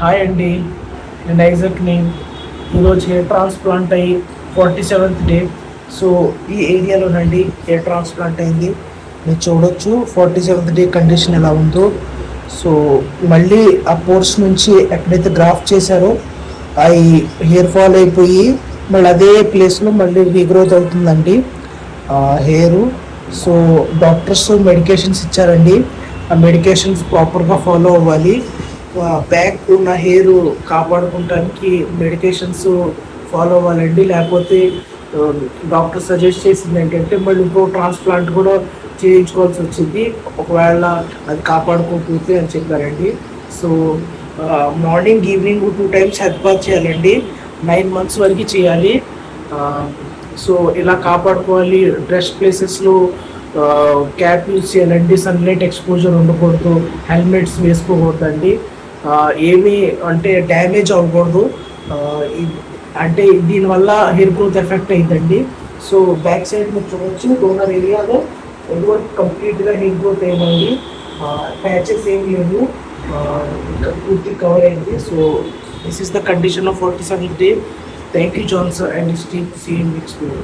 Hi అండి, నేను ఐజక్ని. ఈరోజు హెయిర్ ట్రాన్స్ప్లాంట్ అయ్యి 47th డే. సో ఈ ఏరియాలోనండి హెయిర్ ట్రాన్స్ప్లాంట్ అయింది. మీరు చూడొచ్చు 47th డే కండిషన్ ఎలా ఉందో. సో మళ్ళీ ఆ పోర్స్ నుంచి ఎక్కడైతే గ్రాఫ్ట్ చేశారో అవి హెయిర్ ఫాల్ అయిపోయి మళ్ళీ అదే ప్లేస్లో మళ్ళీ రీగ్రోత్ అవుతుందండి హెయిర్. సో డాక్టర్స్ మెడికేషన్స్ ఇచ్చారండి. ఆ మెడికేషన్స్ ప్రాపర్గా ఫాలో అవ్వాలి. బ్యాక్ ఉన్న హెయిర్ కాపాడుకోవడానికి మెడికేషన్స్ ఫాలో అవ్వాలండి. లేకపోతే డాక్టర్ సజెస్ట్ చేసింది ఏంటంటే మళ్ళీ ఇంకో ట్రాన్స్ప్లాంట్ కూడా చేయించుకోవాల్సి వచ్చింది ఒకవేళ అది కాపాడుకోకపోతే అని చెప్పారండి. So morning evening 2 times head bath చేయాలండి. 9 months వరకు చేయాలి. సో ఇలా కాపాడుకోవాలి. డ్రెస్ ప్లేసెస్లో క్యాప్ యూజ్ చేయాలండి. సన్లైట్ ఎక్స్పోజర్ ఉండకూడదు. హెల్మెట్స్ వేసుకోకూడదండి. ఏమీ అంటే డ్యామేజ్ అవ్వకూడదు. అంటే దీనివల్ల హెయిర్ గ్రోత్ ఎఫెక్ట్ అయిందండి. సో బ్యాక్ సైడ్ మీరు చూడవచ్చు, డోనర్ ఏరియాలో ఎటువంటి కంప్లీట్గా హెయిర్ గ్రోత్ అయిందండి. ప్యాచెస్ ఏం లేవు, పూర్తి కవర్ అయింది. So this is the condition of 47th day. Thank you John sir and team. See in next video.